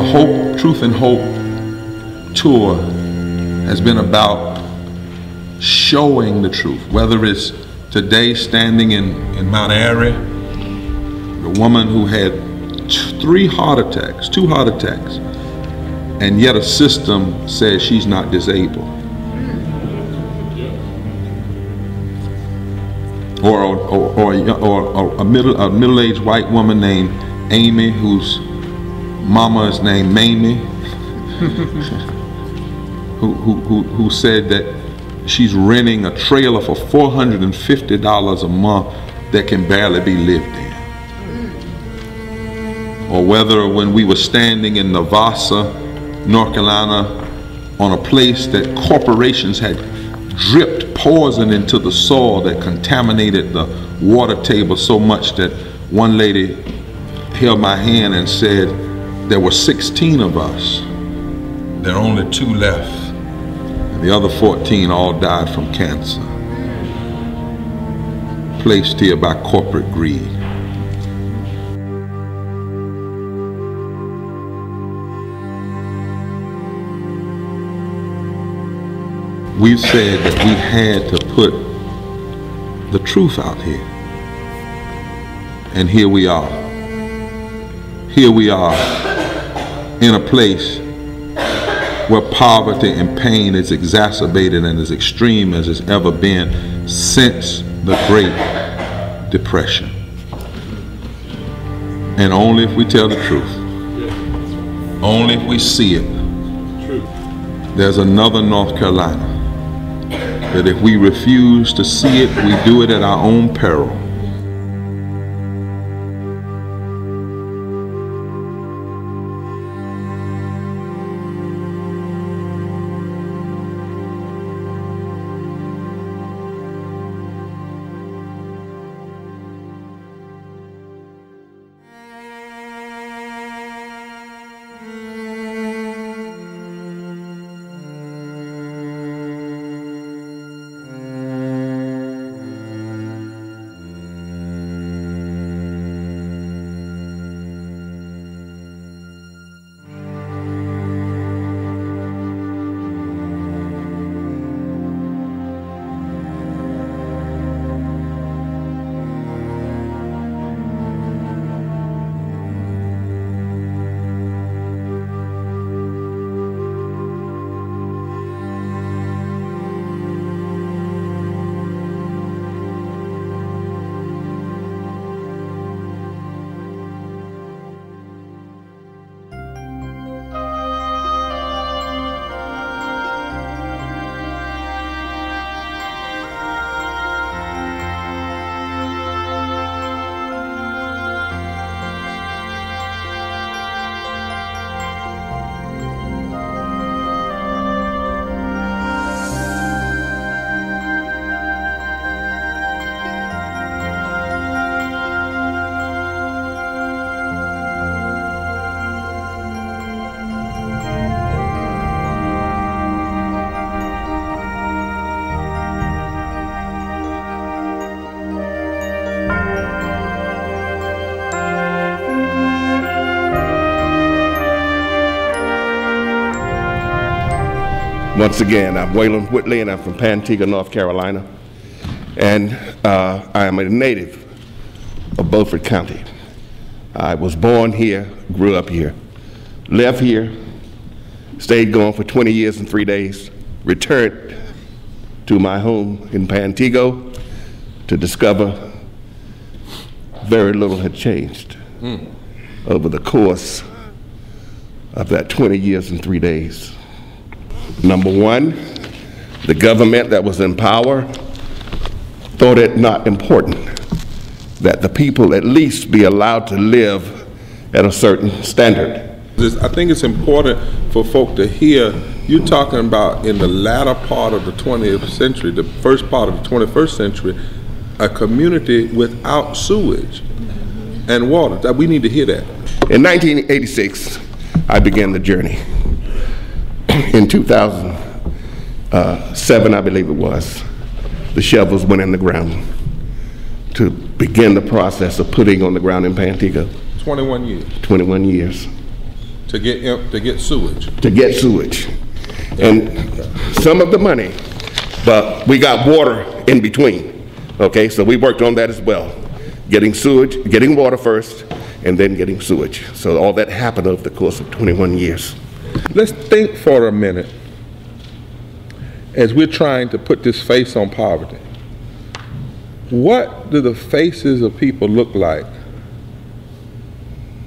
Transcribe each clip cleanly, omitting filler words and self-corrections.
The Hope, Truth and Hope tour has been about showing the truth, whether it's today standing in Mount Airy, the woman who had two heart attacks, and yet a system says she's not disabled. Or a middle-aged white woman named Amy, whose mama is named Mamie, who said that she's renting a trailer for $450 a month that can barely be lived in. Or whether when we were standing in Navassa, North Carolina, on a place that corporations had dripped poison into the soil that contaminated the water table so much that one lady held my hand and said, there were 16 of us. There are only 2 left. And the other 14 all died from cancer. Placed here by corporate greed. We said that we had to put the truth out here. And here we are. Here we are in a place where poverty and pain is exacerbated and as extreme as it's ever been since the Great Depression. And only if we tell the truth, only if we see it, there's another North Carolina. That if we refuse to see it, we do it at our own peril. Once again, I'm Waylon Whitley, and I'm from Pantego, North Carolina. And I am a native of Beaufort County. I was born here, grew up here, left here, stayed gone for 20 years and 3 days, returned to my home in Pantego to discover very little had changed over the course of that 20 years and 3 days. Number one, the government that was in power thought it not important that the people at least be allowed to live at a certain standard. I think it's important for folk to hear, you're talking about in the latter part of the 20th century, the first part of the 21st century, a community without sewage and water. That we need to hear that. In 1986, I began the journey. In 2007, I believe it was, the shovels went in the ground to begin the process of putting on the ground in Pantego. 21 years. 21 years. To get sewage. To get sewage. And some of the money, but we got water in between. Okay, so we worked on that as well. Getting sewage, getting water first, and then getting sewage. So all that happened over the course of 21 years. Let's think for a minute as we're trying to put this face on poverty. What do the faces of people look like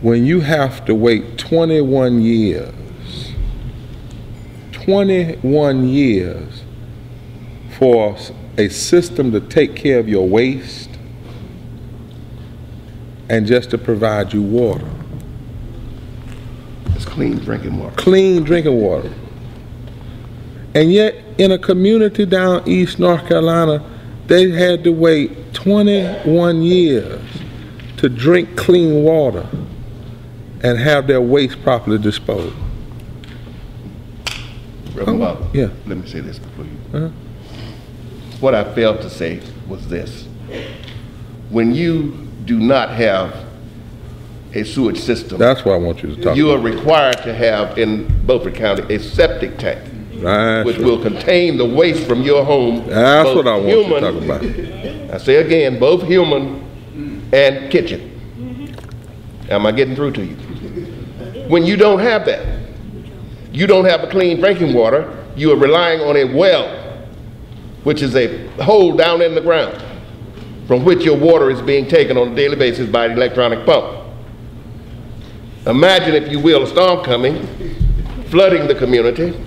when you have to wait 21 years for a system to take care of your waste and just to provide you water? It's clean drinking water. Clean drinking water. And yet, in a community down East North Carolina, they had to wait 21 years to drink clean water and have their waste properly disposed. Reverend Bob, yeah. Let me say this before you. What I failed to say was this. When you do not have a sewage system, that's what I want you to talk you about. are required to have in Beaufort County a septic tank, which will contain the waste from your home. That's what I want you to talk about. I say again, both human and kitchen. Am I getting through to you? When you don't have that, you don't have a clean drinking water, you are relying on a well, which is a hole down in the ground from which your water is being taken on a daily basis by an electronic pump. Imagine, if you will, a storm coming, flooding the community.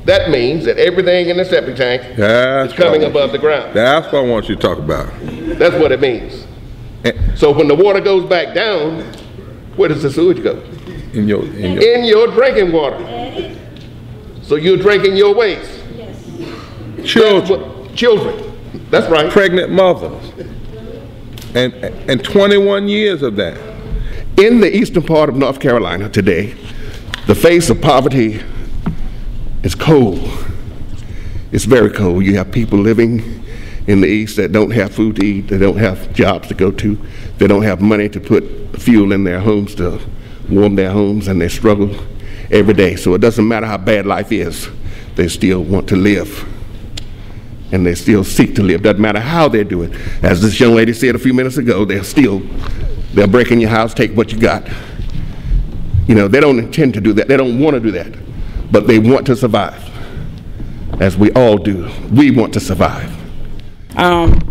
That means that everything in the septic tank is coming above the ground. That's what I want you to talk about. That's what it means. So when the water goes back down, where does the sewage go? In your drinking water. So you're drinking your waste. Children. Children. That's right. Pregnant mothers. And 21 years of that. In the eastern part of North Carolina today, the face of poverty is cold. It's very cold. You have people living in the east that don't have food to eat, they don't have jobs to go to, they don't have money to put fuel in their homes to warm their homes, and they struggle every day. So it doesn't matter how bad life is, they still want to live. And they still seek to live. Doesn't matter how they do it. As this young lady said a few minutes ago, they'll break in your house, take what you got. You know, they don't intend to do that. They don't want to do that. But they want to survive. As we all do. We want to survive.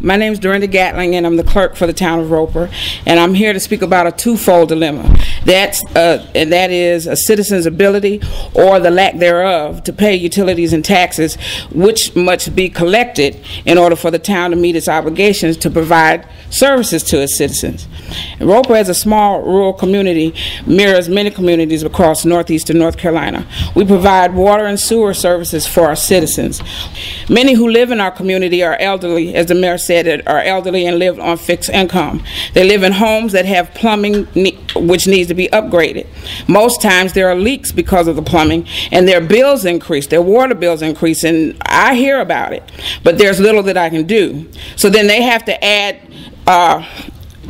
My name is Dorinda Gatling, and I'm the clerk for the town of Roper, and I'm here to speak about a twofold dilemma. And that is a citizen's ability or the lack thereof to pay utilities and taxes, which must be collected in order for the town to meet its obligations to provide services to its citizens. And Roper, as a small rural community, mirrors many communities across northeastern North Carolina. We provide water and sewer services for our citizens. Many who live in our community are elderly, as the mayor said, are elderly and live on fixed income. They live in homes that have plumbing which needs to be upgraded. Most times there are leaks because of the plumbing, and their bills increase, their water bills increase, and I hear about it, but there's little that I can do. So then they have to add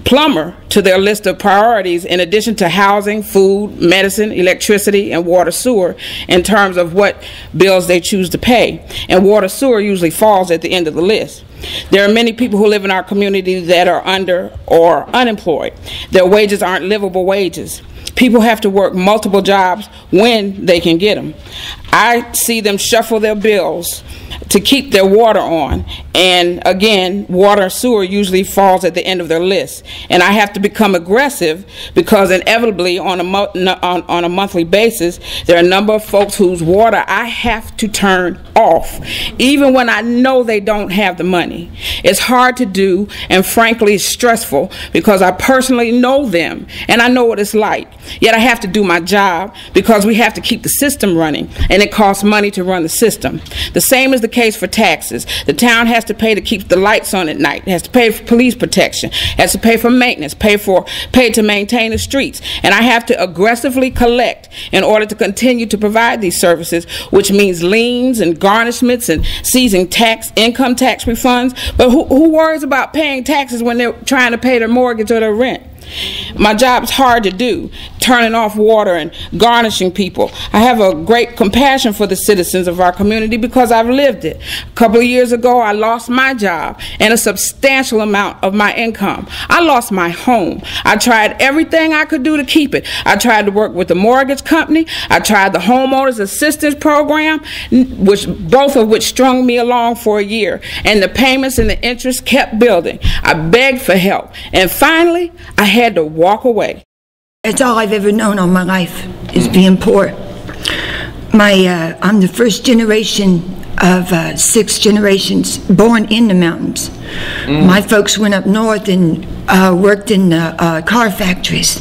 plumber to their list of priorities in addition to housing, food, medicine, electricity, and water sewer in terms of what bills they choose to pay. And water sewer usually falls at the end of the list. There are many people who live in our community that are under or unemployed. Their wages aren't livable wages. People have to work multiple jobs when they can get them. I see them shuffle their bills to keep their water on, and again, water and sewer usually falls at the end of their list. And I have to become aggressive because inevitably on a monthly basis, there are a number of folks whose water I have to turn off, even when I know they don't have the money. It's hard to do, and frankly, it's stressful because I personally know them, and I know what it's like. Yet I have to do my job because we have to keep the system running, and it costs money to run the system. The same is the case for taxes. The town has to pay to keep the lights on at night, has to pay for police protection, has to pay for maintenance, pay to maintain the streets, and I have to aggressively collect in order to continue to provide these services, which means liens and garnishments and seizing income tax refunds. But who worries about paying taxes when they're trying to pay their mortgage or their rent? My job's hard to do. turning off water and garnishing people. I have a great compassion for the citizens of our community because I've lived it. A couple of years ago, I lost my job and a substantial amount of my income. I lost my home. I tried everything I could do to keep it. I tried to work with the mortgage company. I tried the homeowners assistance program, both of which strung me along for a year, and the payments and the interest kept building. I begged for help, and finally, I had to walk away. That's all I've ever known all my life, is being poor. I'm the first generation of 6 generations born in the mountains. My folks went up north and worked in car factories.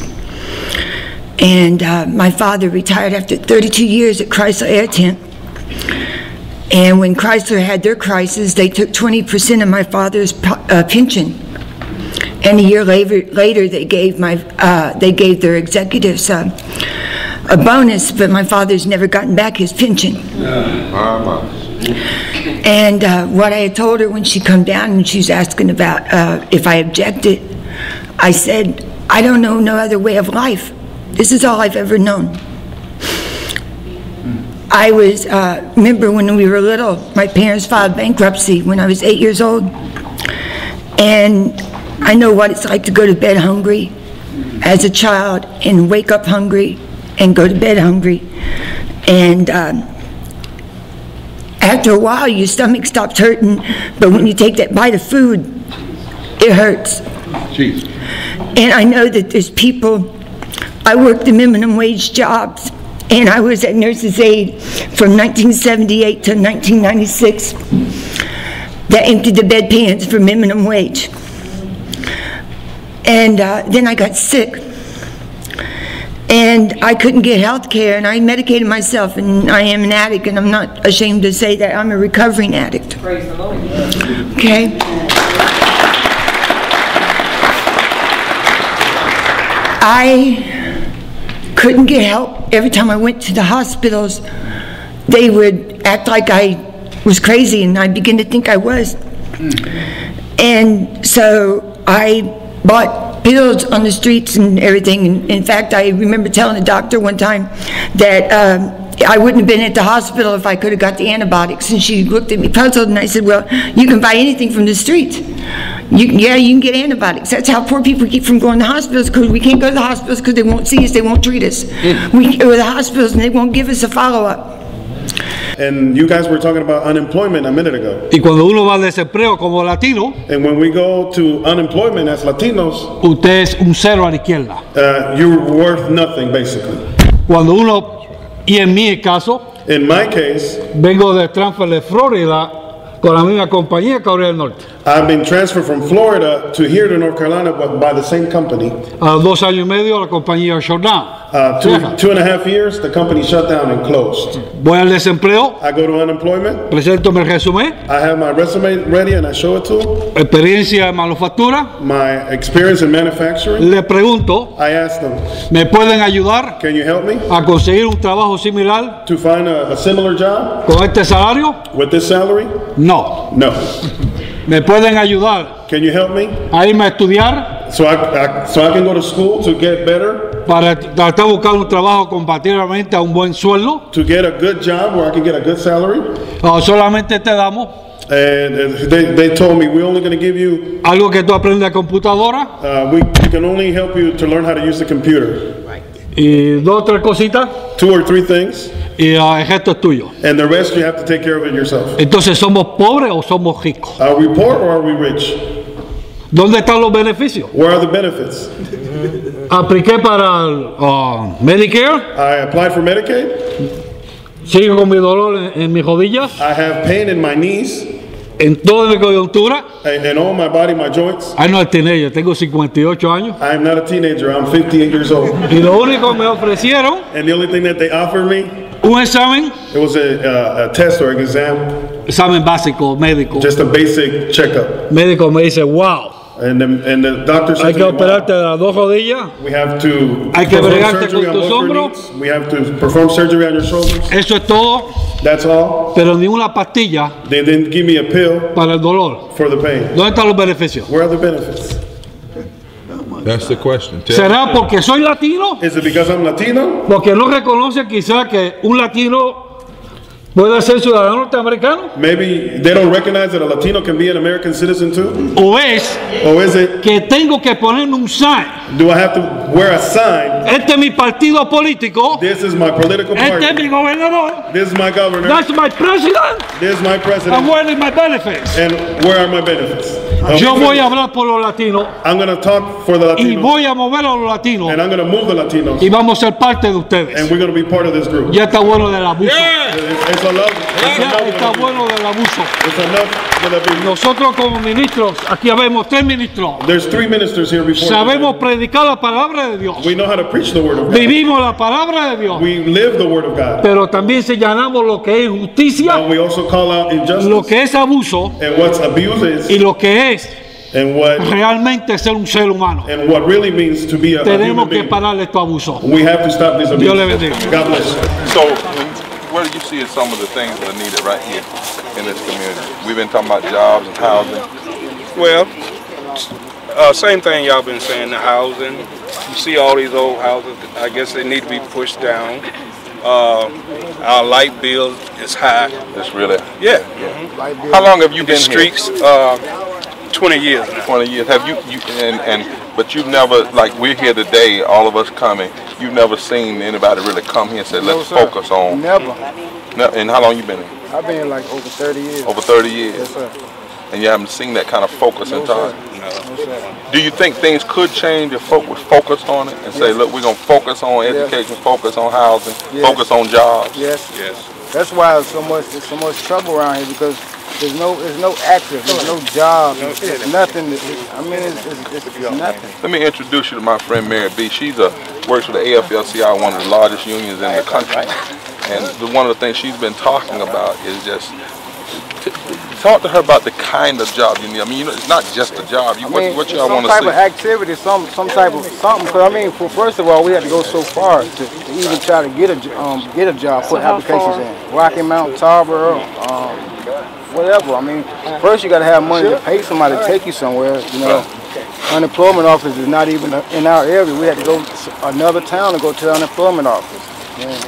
And my father retired after 32 years at Chrysler Air Tent. And when Chrysler had their crisis, they took 20% of my father's pension. And a year later, they gave their executives a bonus, but my father's never gotten back his pension. And what I had told her when she come down and she was asking about if I objected, I said, I don't know no other way of life. This is all I've ever known. I remember when we were little, my parents filed bankruptcy when I was 8 years old. And I know what it's like to go to bed hungry as a child and wake up hungry and go to bed hungry. And after a while, your stomach stops hurting, but when you take that bite of food, it hurts. Jeez. And I know that there's people, I worked the minimum wage jobs, and I was at Nurses Aid from 1978 to 1996 that emptied the bedpans for minimum wage. And then I got sick, and I couldn't get health care, and I medicated myself, and I am an addict, and I'm not ashamed to say that I'm a recovering addict. Praise the Lord. Okay? I couldn't get help. Every time I went to the hospitals, they would act like I was crazy, and I began to think I was. And so I bought pills on the streets and everything. In fact, I remember telling the doctor one time that I wouldn't have been at the hospital if I could have got the antibiotics. And she looked at me puzzled, and I said, well, you can buy anything from the streets. You can get antibiotics. That's how poor people keep from going to hospitals, because we can't go to the hospitals because they won't see us, they won't treat us. We go to the hospitals and they won't give us a follow-up. And you guys were talking about unemployment a minute ago. Y cuando uno va al desempleo como latino, And when we go to unemployment as Latinos, usted es un cero a la izquierda. you're worth nothing, basically. Cuando uno, y en mi caso, In my case, vengo de transfer de Florida con la misma compañía que Carolina del Norte. I've been transferred from Florida to here to North Carolina, but by the same company. A los 2 años y medio la compañía shut down. 2.5 years, the company shut down and closed. Voy al desempleo, I go to unemployment. presento mi resumen, I have my resume ready and I show it to them. experiencia en manufactura, My experience in manufacturing. le pregunto, I ask them, ¿me pueden ayudar can you help me a conseguir un trabajo similar to find a similar job con este salario? with this salary? No. No. ¿Me pueden ayudar Can you help me a irme a estudiar so I can go to school to get better, para tratar de buscar un trabajo comparativamente a un buen sueldo? to get a good job where I can get a good salary? ¿O solamente te damos And they told me, we're only going to give you, algo que tú aprendes de computadora we can only help you to learn how to use the computer. y 2 o 3 cositas 2 or 3 things, y el resto es tuyo? and the rest you have to take care of it yourself. Entonces, ¿somos pobres o somos ricos? Are we poor or are we rich? ¿Dónde están los beneficios? Where are the benefits? Apliqué para el Medicare, I applied for Medicaid. sigo con mi dolor en mis rodillas, I have pain in my knees en toda mi coyuntura. and all my body, my joints. Ay, no es teenager, tengo 58 años. I am not a teenager. I'm 58 years old. Y lo único que me ofrecieron, And the only thing that they offered me, un examen, it was a test or an exam, examen básico, médico. just a basic checkup. Médico me dice, wow, And the doctor hay said que to me, operarte de las 2 rodillas. we have to Hay que perform bregarte surgery con on tus both your hombros. knees. We have to perform surgery on your shoulders. Eso es todo, That's all. pero ni una pastilla They didn't give me a pill para el dolor. for the pain. ¿Dónde están los beneficios? Where are the benefits? That's the question. Tell ¿Será porque soy latino? Is it because I'm Latino? Porque no reconoce quizá que un latino pueda ser ciudadano norteamericano. Maybe they don't recognize that a Latino can be an American citizen too? ¿O es Or is it, que tengo que ponerme un sign? do I have to wear a sign? Este es mi partido político. This is my political Este es party. mi gobernador. This is my governor. That's my president. This is my And president. where is my benefits? And where are my benefits? Yo voy a hablar por los latinos I'm going to talk for the y Latinos. voy a mover a los latinos And I'm going to move the Latinos. y vamos a ser parte de And ustedes. we're going to be part of this group. Ya está bueno del abuso. It's enough. Ya está bueno del abuso. It's enough with the people. Nosotros como ministros, aquí habemos 3 ministros, There's 3 ministers here before. sabemos predicar la palabra de Dios. We know how to preach the word of God. Vivimos la palabra de Dios. We live the word of God. Pero también señalamos lo que es And injusticia, we also call out lo injustice que es abuso and what's abuse is y lo que es and what realmente ser un ser humano. really means to be a human Tenemos que being. parar estos abusos. We have to stop this abuse. Dios le bendiga. God bless you. So, what do you see as some of the things that are needed right here in this community? We've been talking about jobs and housing. Well, same thing y'all been saying, the housing. You see all these old houses, I guess they need to be pushed down. Our light bill is high. It's really, Yeah. how long have you The been streets, 20 years now. here? 20 years. Have you but you've never, like we're here today, all of us coming, you've never seen anybody really come here and say, let's focus on. Never. And how long you been here? I've been here like over 30 years. Over 30 years. Yes, sir. And you haven't seen that kind of focus in time. No, sir. Do you think things could change if folk would focus on it and say, look, we're going to focus on education, focus on housing, Yes. focus on jobs? Yes. Yes. That's why there's so much trouble around here because there's no active, there's no job, there's nothing. I mean, it's nothing. Let me introduce you to my friend Mary B. She's works for the AFL-CIO, one of the largest unions in the country. And one of the things she's been talking about is just talk to her about the kind of job you need. I mean, it's not just a job. What y'all want to see? Some type of activity, some type of something. Because I mean, first of all, we had to go so far to even try to get a job, put applications in. Rocky Mount, Tarboro, whatever. I mean, first you got to have money to pay somebody to take you somewhere. You know, unemployment office is not even in our area. We had to go to another town to go to the unemployment office.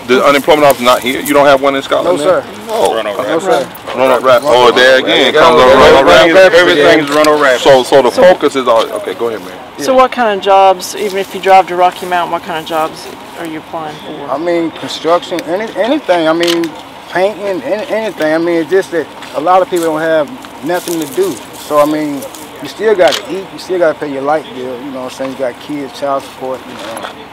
The unemployment office not here? You don't have one in Scotland? No, sir. Oh, No, sir. Roanoke Rap. Oh, there again comes Roanoke Rap. Everything's Roanoke Rap. So the focus is on. Okay, go ahead, man. So what kind of jobs, even if you drive to Rocky Mountain, what kind of jobs are you applying for? I mean, construction, anything. I mean, painting, anything. I mean, it's just that a lot of people don't have nothing to do. So, I mean, you still got to eat. You still got to pay your light bill. You know what I'm saying? You got kids, child support, you know.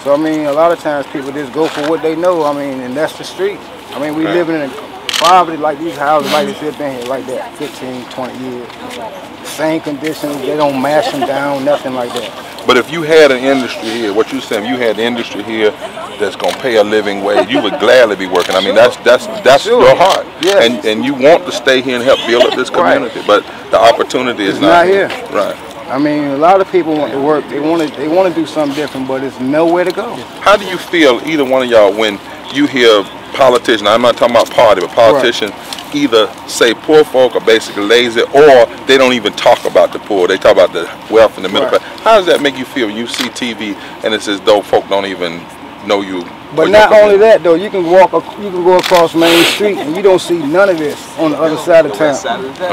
So, I mean, a lot of times people just go for what they know. I mean, and that's the street. I mean, we living in poverty like these houses, like this, have been here like that 15, 20 years. Same conditions. They don't mash them down, nothing like that. But if you had an industry here, what you saying, you had an industry here that's gonna pay a living wage, you would gladly be working. I mean, that's your heart, Yes. and you want to stay here and help build up this community. But the opportunity is not here. Right. I mean, a lot of people want to work. They want to do something different, but it's nowhere to go. How do you feel, either one of y'all, when you hear politicians? I'm not talking about party, but politicians either say poor folk are basically lazy, or they don't even talk about the poor. They talk about the wealth and the middle class. How does that make you feel when you see TV and it's as though folk don't even know you? But not only that, though, you can go across Main Street and you don't see none of this on the other side of town.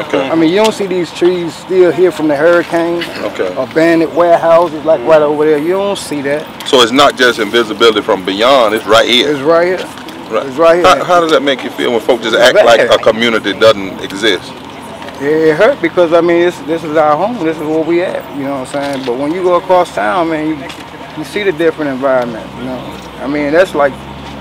Okay. I mean, you don't see these trees still here from the hurricane. Okay. Abandoned warehouses like right over there. You don't see that. So it's not just invisibility from beyond. It's right here. It's right here. Right. It's right here. How does that make you feel when folk just act like a community doesn't exist? It hurt because I mean this is our home. This is where we at. You know what I'm saying? But when you go across town, man, you see the different environment. You know. I mean, that's like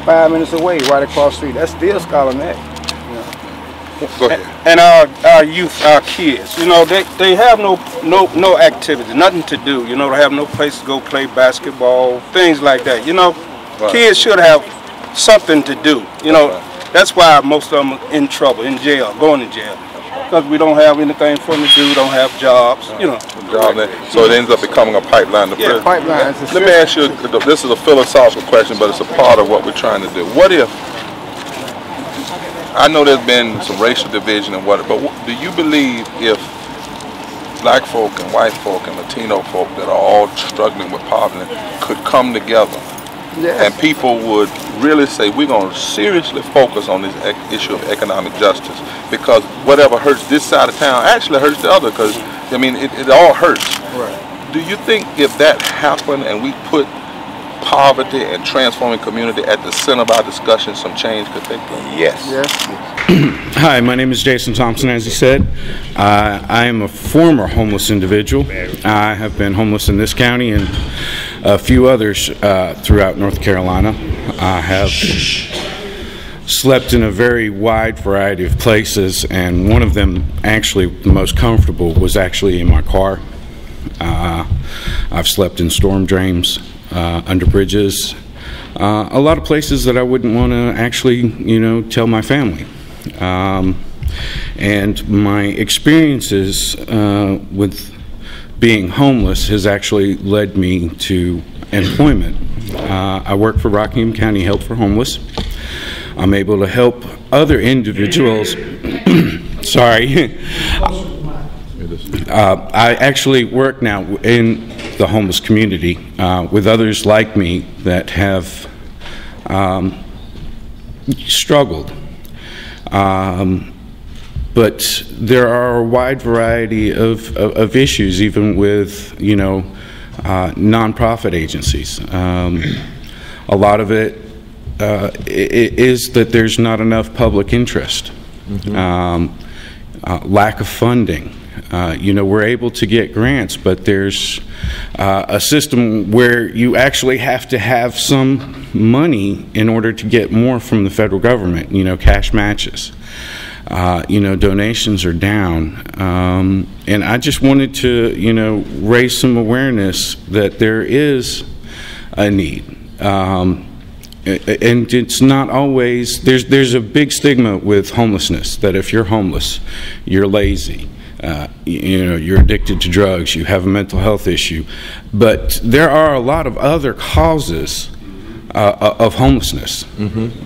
5 minutes away, right across the street. That's still Scholar Neck. You know. Go ahead. And our youth, our kids, you know, they have no activity, nothing to do. You know, they have no place to go play basketball, things like that. You know, kids should have something to do. You know, that's why most of them are in trouble, in jail, going to jail. Because we don't have anything for them to do, don't have jobs, you know. So it ends up becoming a pipeline to prison. Pipeline. Let me ask you, this is a philosophical question, but it's a part of what we're trying to do. What if, I know there's been some racial division and what, but do you believe if black folk and white folk and Latino folk that are all struggling with poverty could come together. Yes. And people would really say, we're going to seriously focus on this issue of economic justice, because whatever hurts this side of town actually hurts the other, because, I mean, it all hurts. Right. Do you think if that happened and we put poverty and transforming community at the center of our discussion, some change could take place? Yes. Yes. Hi, my name is Jason Thompson, as he said. I am a former homeless individual. I have been homeless in this county and a few others throughout North Carolina. I have slept in a very wide variety of places, and one of them, actually the most comfortable, was actually in my car. I've slept in storm drains, under bridges, a lot of places that I wouldn't want to actually, tell my family. And my experiences with being homeless has actually led me to employment. I work for Rockingham County Help for Homeless. I'm able to help other individuals. Sorry. I actually work now in the homeless community with others like me that have struggled. But there are a wide variety of issues, even with, nonprofit agencies. A lot of it is that there's not enough public interest, lack of funding. We're able to get grants, but there's a system where you actually have to have some money in order to get more from the federal government, cash matches. Donations are down. And I just wanted to, raise some awareness that there is a need. And it's not always, there's a big stigma with homelessness, that if you're homeless, you're lazy. You're addicted to drugs, you have a mental health issue. But there are a lot of other causes of homelessness.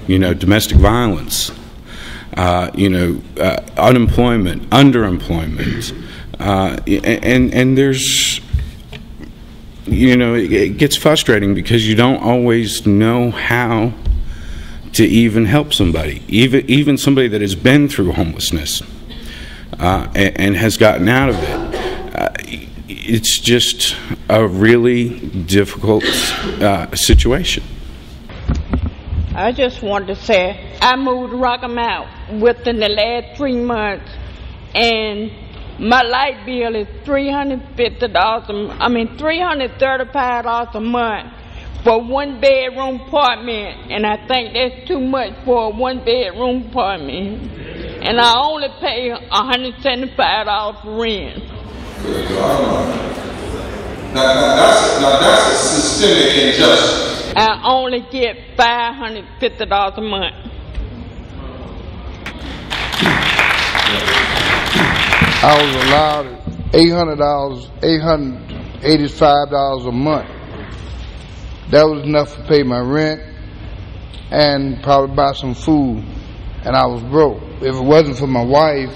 Domestic violence, unemployment, underemployment, and there's, it gets frustrating because you don't always know how to even help somebody, even somebody that has been through homelessness. And has gotten out of it. It's just a really difficult situation. I just wanted to say I moved to Rockingham within the last 3 months, and my light bill is $335 a month for 1-bedroom apartment, and I think that's too much for a 1-bedroom apartment. And I only pay $175 for rent. Now that's a systemic injustice. I only get $550 a month. I was allowed $885 a month. That was enough to pay my rent and probably buy some food, and I was broke. If it wasn't for my wife,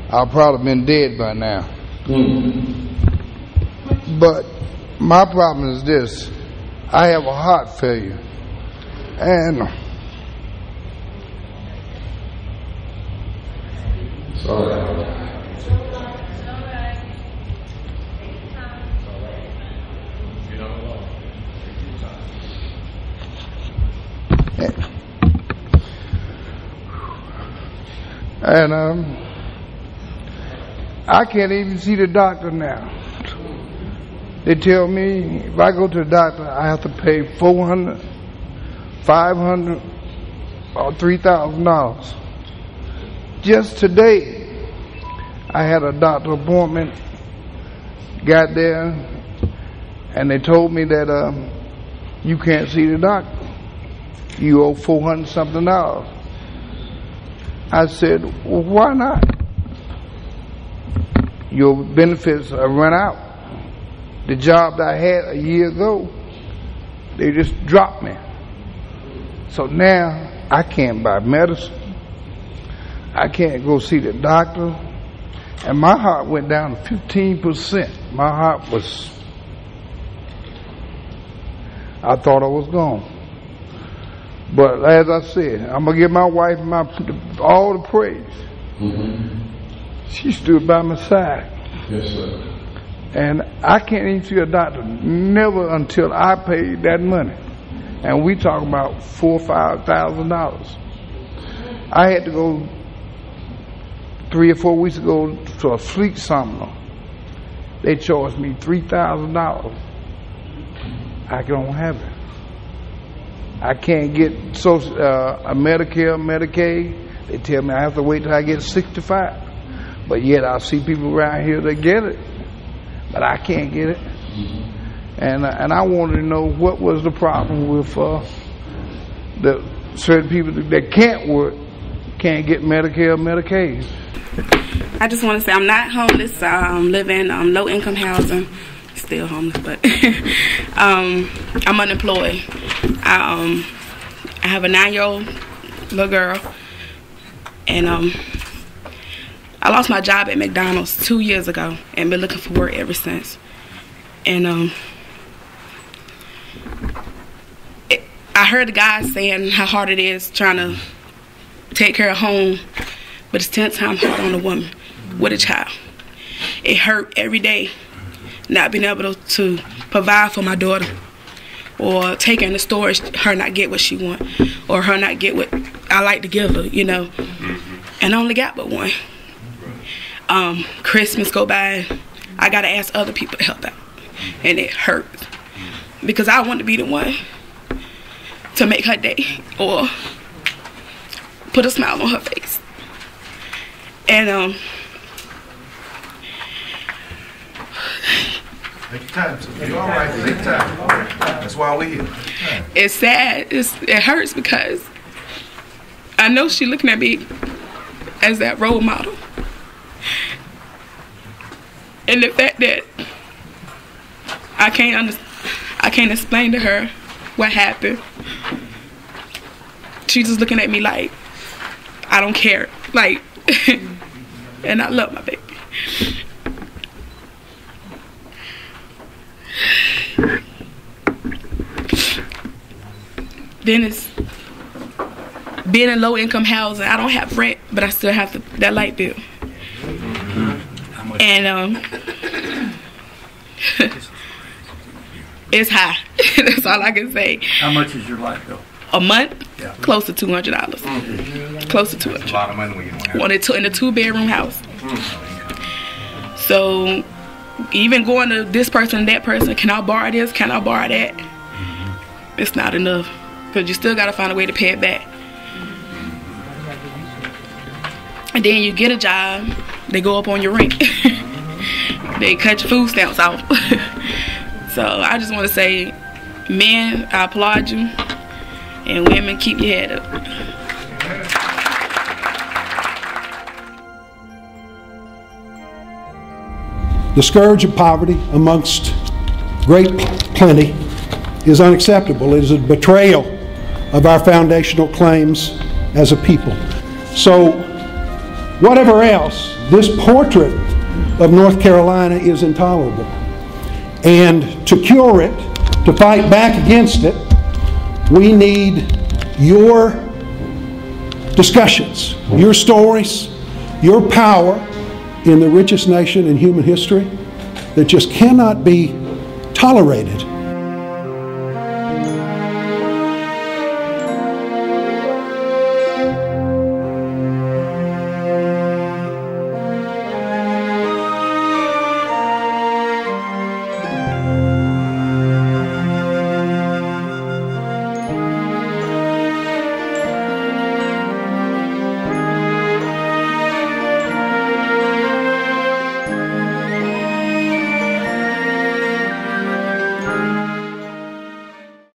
I'd probably been dead by now. But my problem is this: I have a heart failure, and I can't even see the doctor now. They tell me if I go to the doctor, I have to pay $400, $500, or $3,000. Just today, I had a doctor appointment, got there, and they told me that you can't see the doctor. You owe $400 something. I said, well, why not? Your benefits are run out. The job that I had a year ago, they just dropped me. So now I can't buy medicine. I can't go see the doctor. And my heart went down to 15%. My heart was, I thought I was gone. But as I said, I'm going to give my wife all the praise. She stood by my side. Yes, sir. And I can't even see a doctor, never until I paid that money. And we talk about $4,000 or $5,000. I had to go 3 or 4 weeks ago to a Fleet Sumner. They charged me $3,000. I don't have it. I can't get a Medicare, Medicaid. They tell me I have to wait till I get 65. But yet I see people around here that get it, but I can't get it. And I wanted to know what was the problem with the certain people that can't work, can't get Medicare or Medicaid. I just want to say I'm not homeless. I'm living low-income housing. Still homeless, but I'm unemployed. I have a 9-year-old little girl, and I lost my job at McDonald's 2 years ago and been looking for work ever since. And I heard the guys saying how hard it is trying to take care of home, but it's 10 times harder on a woman with a child. It hurt every day not being able to provide for my daughter, or take her in the store, her not get what she want, or her not get what I like to give her, you know. And I only got but one. Christmas go by, I gotta ask other people to help out, and it hurts because I want to be the one to make her day or put a smile on her face. And take your time. You're all right. Take your time. That's why we're here. It's sad. It hurts because I know she's looking at me as that role model. And the fact that I can't explain to her what happened. She's just looking at me like I don't care. Like, and I love my baby. Then it's being in low-income housing. I don't have rent, but I still have that light bill. And it's high. That's all I can say. How much is your light bill? A month? Yeah. Close to $200. Close to $200. That's a lot of money when you don't have it. In a 2-bedroom house. So even going to this person and that person, can I borrow this? Can I borrow that? It's not enough. Because you still got to find a way to pay it back. And then you get a job, they go up on your rent. They cut your food stamps off. So I just want to say, men, I applaud you. And women, keep your head up. The scourge of poverty amongst great plenty is unacceptable. It is a betrayal of our foundational claims as a people. So, whatever else, this portrait of North Carolina is intolerable. And to cure it, to fight back against it, we need your discussions, your stories, your power in the richest nation in human history that just cannot be tolerated